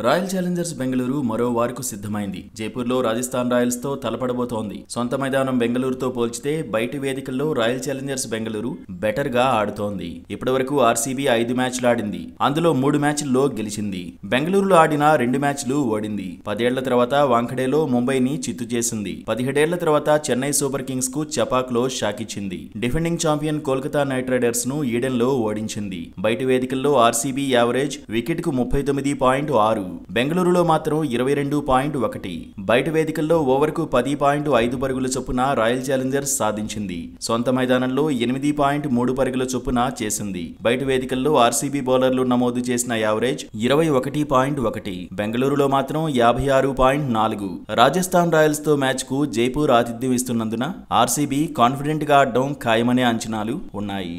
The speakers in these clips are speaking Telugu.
రాయల్ ఛాలెంజర్స్ బెంగళూరు మరో వారకు సిద్ధమైంది. జైపూర్లో రాజస్థాన్ రాయల్స్ తో తలపడబోతోంది. సొంత మైదానం బెంగళూరుతో పోల్చితే బయటి వేదికల్లో రాయల్ ఛాలెంజర్స్ బెంగళూరు బెటర్ గా ఆడుతోంది. ఇప్పటివరకు ఆర్సీబీ 5 మ్యాచ్లు ఆడింది. అందులో 3 మ్యాచ్ల్లో గెలిచింది. బెంగళూరులో ఆడిన 2 మ్యాచ్లు ఓడింది. 10 ఏళ్ల తర్వాత వాంఖడేలో ముంబైని చిత్తు చేసింది. 17 ఏళ్ల తర్వాత చెన్నై సూపర్ కింగ్స్ కు చపాక్లో షాక్ ఇచ్చింది. Defending champion Kolkata night riders ను ఈడెన్ లో ఓడించింది. బయటి వేదికల్లో ఆర్సీబీ యావరేజ్ వికెట్ కు 39.6, బెంగళూరులో మాత్రం 22.1. బయట వేదికల్లో ఓవర్కు 10.5 పరుగుల చొప్పున రాయల్ ఛాలెంజర్స్ సాధించింది. సొంత మైదానంలో 8.3 పరుగుల చొప్పున చేసింది. బయట వేదికల్లో ఆర్సీబీ బౌలర్లు నమోదు చేసిన యావరేజ్ 21.1, బెంగళూరులో మాత్రం 56.4. రాజస్థాన్ రాయల్స్ తో మ్యాచ్ కు జైపూర్ ఆతిథ్యం ఇస్తున్నందున ఆర్సీబీ కాన్ఫిడెంట్ గా ఆడడం ఖాయమనే అంచనాలు ఉన్నాయి.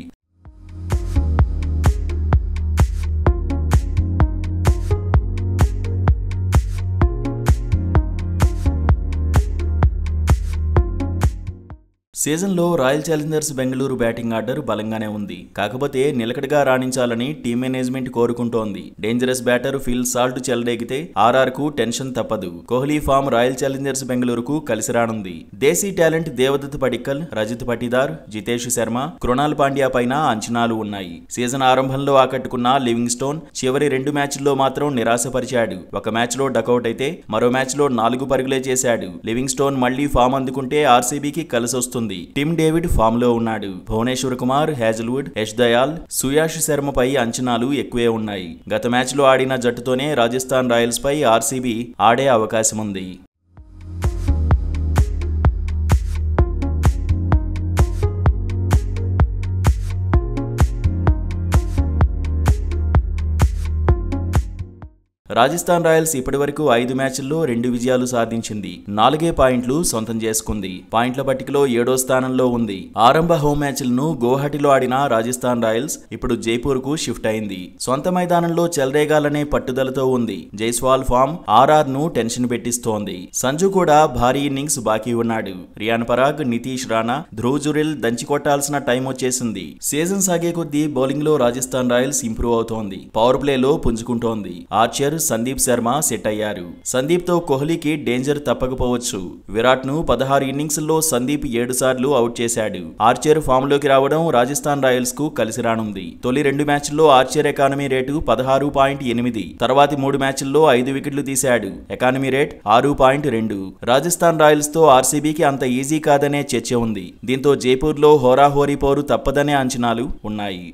సీజన్లో Royal Challengers Bengaluru batting order బలంగానే ఉంది. కాకపోతే నిలకడగా రాణించాలని టీం మేనేజ్మెంట్ కోరుకుంటోంది. డేంజరస్ బ్యాటర్ ఫిల్ సాల్ట్ చెలరేగితే ఆర్ఆర్ కు టెన్షన్ తప్పదు. కోహ్లీ ఫామ్ రాయల్ ఛాలెంజర్స్ బెంగళూరుకు కలిసి రానుంది. దేశీ టాలెంట్ దేవదత్ పడిక్కల్, రజత్ పటిదార్, జితేష్ శర్మ, కృణాల్ పాండ్యా పైన అంచనాలు ఉన్నాయి. సీజన్ ఆరంభంలో ఆకట్టుకున్న లివింగ్ స్టోన్ చివరి 2 మ్యాచ్ల్లో మాత్రం నిరాశపరిచాడు. ఒక మ్యాచ్ లో డకౌట్ అయితే మరో మ్యాచ్ లో 4 పరుగులే చేశాడు. లివింగ్ స్టోన్ మళ్లీ ఫామ్ అందుకుంటే ఆర్సీబీకి కలిసొస్తుంది. టిమ్ డేవిడ్ ఫామ్ లో ఉన్నాడు. భువనేశ్వర్ కుమార్, హ్యాజల్వుడ్, యష్ దయాల్, సుయాష్ శర్మపై అంచనాలు ఎక్కువే ఉన్నాయి. గత మ్యాచ్ లో ఆడిన జట్టుతోనే రాజస్థాన్ రాయల్స్ పై ఆర్సీబీ ఆడే అవకాశం ఉంది. రాజస్థాన్ రాయల్స్ ఇప్పటివరకు 5 మ్యాచ్ల్లో 2 విజయాలు సాధించింది. 4 పాయింట్లు సొంతం చేసుకుంది. పాయింట్ల పట్టికలో 7వ స్థానంలో ఉంది. ఆరంభ హోమ్ మ్యాచ్లను గౌహటిలో ఆడిన రాజస్థాన్ రాయల్స్ ఇప్పుడు జైపూర్ కు షిఫ్ట్ అయింది. సొంత మైదానంలో చెలరేగాలనే పట్టుదలతో ఉంది. జైస్వాల్ ఫామ్ ఆర్ఆర్ ను టెన్షన్ పెట్టిస్తోంది. సంజు కూడా భారీ ఇన్నింగ్స్ బాకీ ఉన్నాడు. రియాన్ పరాగ్, నితీష్ రాణా, ధ్రువ్ జురెల్ దంచికొట్టాల్సిన టైం వచ్చేసింది. సీజన్ సాగే కొద్దీ బౌలింగ్ లో రాజస్థాన్ రాయల్స్ ఇంప్రూవ్ అవుతోంది. పవర్ ప్లేలో పుంజుకుంటోంది. ఆర్చర్, సందీప్ శర్మ సెట్ అయ్యారు. సందీప్ తో కోహ్లీకి డేంజర్ తప్పకపోవచ్చు. విరాట్ ను 16 ఇన్నింగ్స్ల్లో సందీప్ 7 సార్లు అవుట్ చేశాడు. ఆర్చర్ ఫామ్ లోకి రావడం రాజస్థాన్ రాయల్స్ కు కలిసి రానుంది. తొలి 2 మ్యాచ్ల్లో ఆర్చర్ ఎకానమీ రేటు 16.8, తర్వాతి 3 మ్యాచ్ల్లో 5 వికెట్లు తీశాడు. Economy rate 6.2. రాజస్థాన్ రాయల్స్ తో ఆర్సీబీకి అంత ఈజీ కాదనే చర్చ ఉంది. దీంతో జైపూర్ లో హోరాహోరీ పోరు తప్పదనే అంచనాలు ఉన్నాయి.